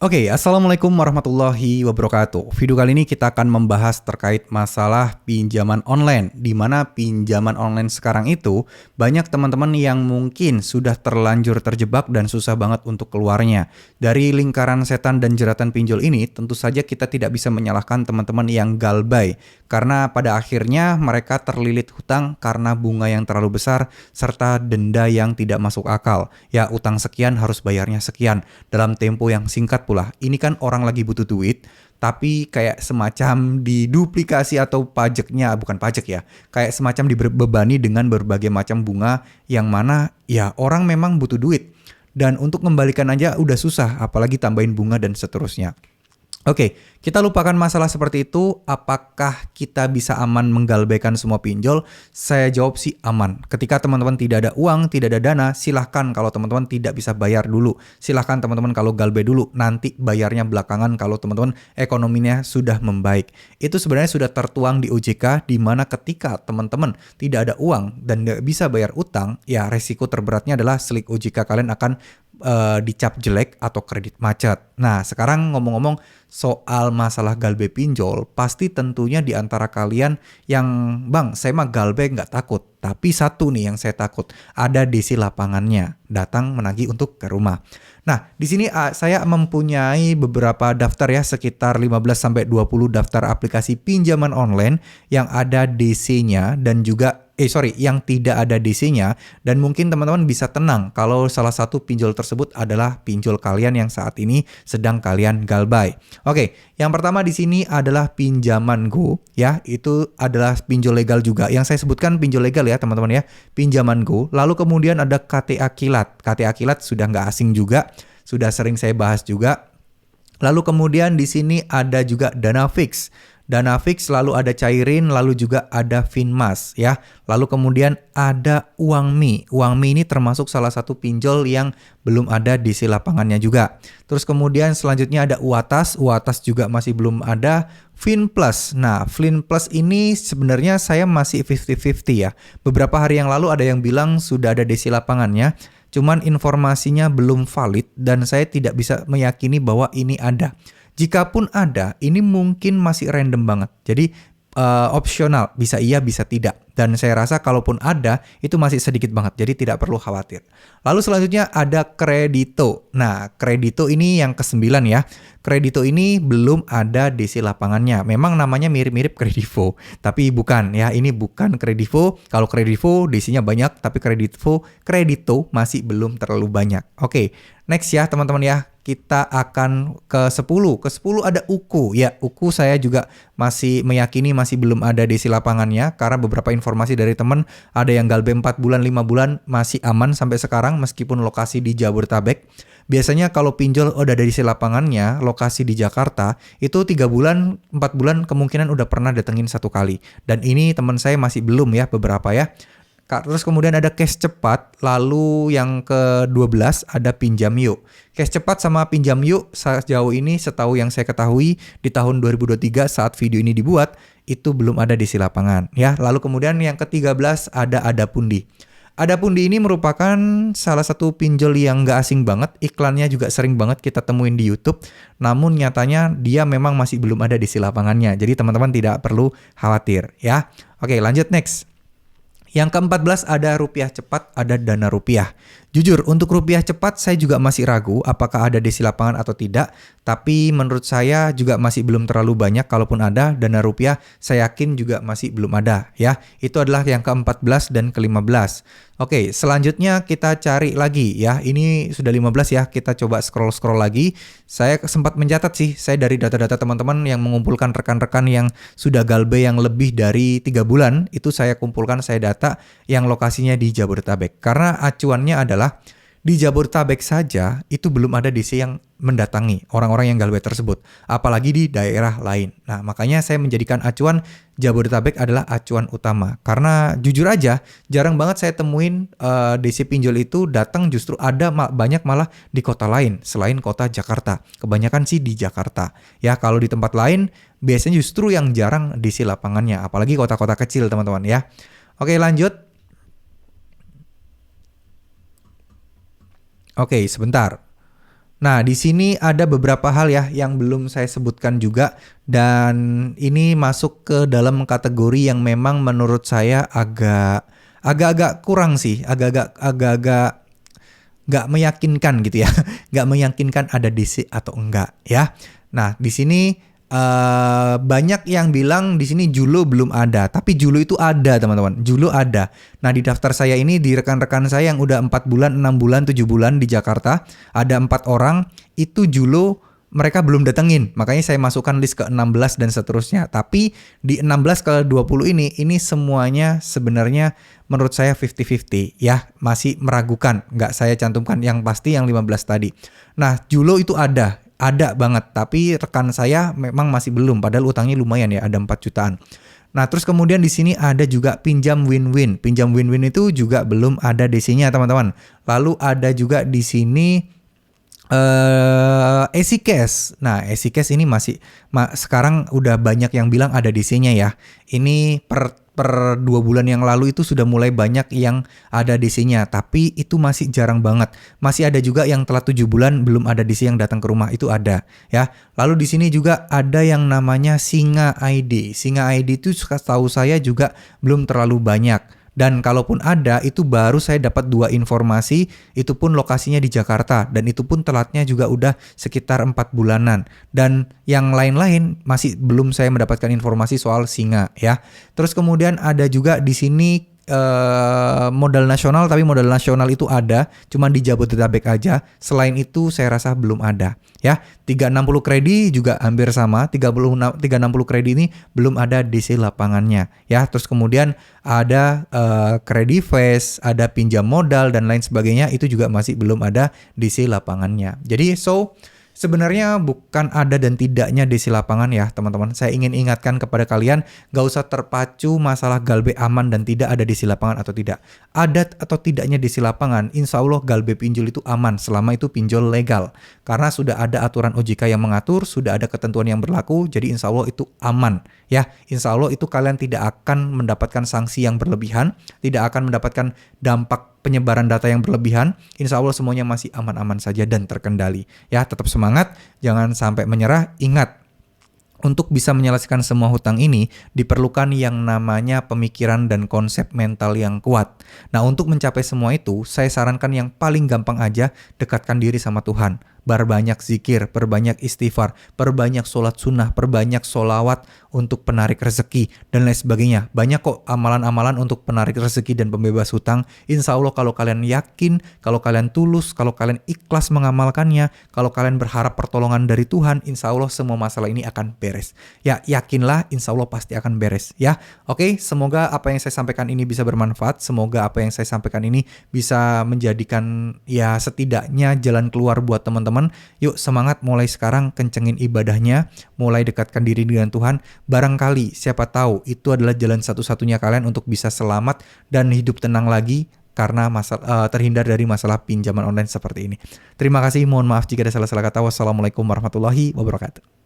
Assalamualaikum warahmatullahi wabarakatuh. Video kali ini kita akan membahas terkait masalah pinjaman online, di mana pinjaman online sekarang itu banyak teman-teman yang mungkin sudah terlanjur terjebak dan susah banget untuk keluarnya. Dari lingkaran setan dan jeratan pinjol ini, tentu saja kita tidak bisa menyalahkan teman-teman yang galbay, karena pada akhirnya mereka terlilit hutang karena bunga yang terlalu besar serta denda yang tidak masuk akal. Ya, utang sekian harus bayarnya sekian dalam tempo yang singkat pula. Ini kan orang lagi butuh duit, tapi kayak semacam diduplikasi atau pajaknya, bukan pajak ya, kayak semacam dibebani dengan berbagai macam bunga yang mana ya orang memang butuh duit. Dan untuk kembalikan aja udah susah, apalagi tambahin bunga dan seterusnya. Kita lupakan masalah seperti itu. Apakah kita bisa aman menggalbaikan semua pinjol? Saya jawab sih aman. Ketika teman-teman tidak ada uang, tidak ada dana, silahkan. Kalau teman-teman tidak bisa bayar dulu, silahkan teman-teman kalau galbay dulu. Nanti bayarnya belakangan kalau teman-teman ekonominya sudah membaik. Itu sebenarnya sudah tertuang di OJK, di mana ketika teman-teman tidak ada uang dan nggak bisa bayar utang, ya resiko terberatnya adalah selik OJK kalian akan dicap jelek atau kredit macet. Nah, sekarang ngomong-ngomong soal masalah galbay pinjol, pasti tentunya di antara kalian yang, Bang, saya mah galbay nggak takut. Tapi satu nih yang saya takut, ada DC lapangannya, datang menagih untuk ke rumah. Nah, di sini saya mempunyai beberapa daftar ya, sekitar 15-20 daftar aplikasi pinjaman online yang ada DC-nya dan juga yang tidak ada DC-nya, dan mungkin teman-teman bisa tenang kalau salah satu pinjol tersebut adalah pinjol kalian yang saat ini sedang kalian galbay. Yang pertama di sini adalah Pinjaman Go ya, itu adalah pinjol legal juga. Yang saya sebutkan pinjol legal ya teman-teman ya, Pinjaman Go. Lalu kemudian ada KTA Kilat. KTA Kilat sudah nggak asing juga, sudah sering saya bahas juga. Lalu kemudian di sini ada juga Danafix. Danafix, lalu ada Cairin, lalu juga ada Finmas ya. Lalu kemudian ada Uangmi. Uangmi ini termasuk salah satu pinjol yang belum ada di lapangannya juga. Terus kemudian selanjutnya ada Uatas. Uatas juga masih belum ada. Finplus. Nah, Finplus ini sebenarnya saya masih 50-50 ya. Beberapa hari yang lalu ada yang bilang sudah ada di lapangannya. Cuman informasinya belum valid dan saya tidak bisa meyakini bahwa ini ada. Jikapun ada, ini mungkin masih random banget. Jadi opsional, bisa iya, bisa tidak. Dan saya rasa kalaupun ada, itu masih sedikit banget. Jadi tidak perlu khawatir. Lalu selanjutnya ada Kredito. Nah, Kredito ini yang ke-9 ya. Kredito ini belum ada DC lapangannya. Memang namanya mirip-mirip Kredivo, tapi bukan ya. Ini bukan Kredivo. Kalau Kredivo DC-nya banyak, tapi Kredito masih belum terlalu banyak. Next ya teman-teman ya. Kita akan ke 10. Ke 10 ada Uku. Ya, Uku saya juga masih meyakini masih belum ada DC lapangannya, karena beberapa informasi dari teman ada yang galbay 4 bulan, 5 bulan masih aman sampai sekarang meskipun lokasi di Jabodetabek. Biasanya kalau pinjol udah dari DC lapangannya, lokasi di Jakarta, itu 3 bulan, 4 bulan kemungkinan udah pernah datengin 1 kali. Dan ini teman saya masih belum ya, beberapa ya. Terus kemudian ada Cash Cepat, lalu yang ke-12 ada Pinjam Yuk. Cash Cepat sama Pinjam Yuk sejauh ini setahu yang saya ketahui di tahun 2023 saat video ini dibuat, itu belum ada di lapangan ya. Lalu kemudian yang ke-13 ada Adapundi. Adapundi ini merupakan salah satu pinjol yang gak asing banget, iklannya juga sering banget kita temuin di YouTube, namun nyatanya dia memang masih belum ada di lapangannya, jadi teman-teman tidak perlu khawatir ya. Lanjut next. Yang ke-14 ada Rupiah Cepat, ada Dana Rupiah. Jujur, untuk Rupiah Cepat saya juga masih ragu apakah ada di lapangan atau tidak. Tapi menurut saya juga masih belum terlalu banyak. Kalaupun ada, Dana Rupiah saya yakin juga masih belum ada ya. Itu adalah yang ke-14 dan ke-15. Selanjutnya kita cari lagi ya. Ini sudah 15 ya, kita coba scroll-scroll lagi. Saya sempat mencatat sih, saya dari data-data teman-teman yang mengumpulkan rekan-rekan yang sudah galbay yang lebih dari 3 bulan. Itu saya kumpulkan, saya data yang lokasinya di Jabodetabek. Karena acuannya adalah di Jabodetabek saja itu belum ada DC yang mendatangi orang-orang yang galbay tersebut, apalagi di daerah lain. Nah, makanya saya menjadikan acuan Jabodetabek adalah acuan utama. Karena jujur aja, jarang banget saya temuin DC pinjol itu datang, justru ada banyak malah di kota lain selain kota Jakarta. Kebanyakan sih di Jakarta. Ya, kalau di tempat lain biasanya justru yang jarang DC lapangannya, apalagi kota-kota kecil, teman-teman ya. Lanjut. Sebentar. Nah, di sini ada beberapa hal ya yang belum saya sebutkan juga dan ini masuk ke dalam kategori yang memang menurut saya agak-agak kurang sih, agak-agak nggak meyakinkan gitu ya, nggak meyakinkan ada DC atau enggak ya. Nah, di sini banyak yang bilang di sini Julo belum ada, tapi Julo itu ada teman-teman, Julo ada. Nah di daftar saya ini di rekan-rekan saya yang udah 4 bulan, 6 bulan, 7 bulan di Jakarta, ada 4 orang, itu Julo mereka belum datengin, makanya saya masukkan list ke 16 dan seterusnya. Tapi di 16 ke 20 ini semuanya sebenarnya menurut saya 50-50 ya, masih meragukan, nggak saya cantumkan yang pasti yang 15 tadi. Nah Julo itu ada banget, tapi rekan saya memang masih belum, padahal utangnya lumayan ya, ada 4 jutaan. Nah, terus kemudian di sini ada juga pinjam win-win. Pinjam win-win itu juga belum ada DC-nya, teman-teman. Lalu ada juga di sini Easy Cash. Nah, Easy Cash ini masih sekarang udah banyak yang bilang ada DC-nya ya. Ini per 2 bulan yang lalu itu sudah mulai banyak yang ada DC-nya, tapi itu masih jarang banget. Masih ada juga yang telah 7 bulan belum ada DC yang datang ke rumah, itu ada ya. Lalu di sini juga ada yang namanya Singa ID. Singa ID itu setahu saya juga belum terlalu banyak. Dan kalaupun ada, itu baru saya dapat 2 informasi, itu pun lokasinya di Jakarta, dan itu pun telatnya juga udah sekitar 4 bulanan. Dan yang lain-lain masih belum saya mendapatkan informasi soal Singa ya. Terus kemudian ada juga di sini modal nasional, tapi modal nasional itu ada, cuma di Jabodetabek aja. Selain itu saya rasa belum ada ya. 360 kredi juga hampir sama, 360 kredi ini belum ada DC lapangannya ya. Terus kemudian ada kredi fast, ada pinjam modal dan lain sebagainya, itu juga masih belum ada DC lapangannya. Jadi sebenarnya bukan ada dan tidaknya DC lapangan ya teman-teman. Saya ingin ingatkan kepada kalian, gak usah terpacu masalah Galbe aman dan tidak ada DC lapangan atau tidak. Ada atau tidaknya DC lapangan, insya Allah Galbe pinjol itu aman selama itu pinjol legal. Karena sudah ada aturan OJK yang mengatur, sudah ada ketentuan yang berlaku, jadi insya Allah itu aman. Ya, insya Allah itu kalian tidak akan mendapatkan sanksi yang berlebihan, tidak akan mendapatkan dampak penyebaran data yang berlebihan. Insya Allah semuanya masih aman-aman saja dan terkendali. Ya, tetap semangat, jangan sampai menyerah. Ingat, untuk bisa menyelesaikan semua hutang ini diperlukan yang namanya pemikiran dan konsep mental yang kuat. Nah, untuk mencapai semua itu, saya sarankan yang paling gampang aja, dekatkan diri sama Tuhan. Perbanyak zikir, perbanyak istighfar, perbanyak sholat sunnah, perbanyak sholawat untuk penarik rezeki, dan lain sebagainya. Banyak kok amalan-amalan untuk penarik rezeki dan pembebas hutang. Insya Allah kalau kalian yakin, kalau kalian tulus, kalau kalian ikhlas mengamalkannya, kalau kalian berharap pertolongan dari Tuhan, insya Allah semua masalah ini akan beres. Ya, yakinlah, insya Allah pasti akan beres. Ya, oke, semoga apa yang saya sampaikan ini bisa bermanfaat. Semoga apa yang saya sampaikan ini bisa menjadikan ya setidaknya jalan keluar buat teman-teman. Yuk semangat mulai sekarang, kencengin ibadahnya, mulai dekatkan diri dengan Tuhan. Barangkali siapa tahu itu adalah jalan satu-satunya kalian untuk bisa selamat dan hidup tenang lagi karena terhindar dari masalah pinjaman online seperti ini. Terima kasih, mohon maaf jika ada salah-salah kata. Wassalamualaikum warahmatullahi wabarakatuh.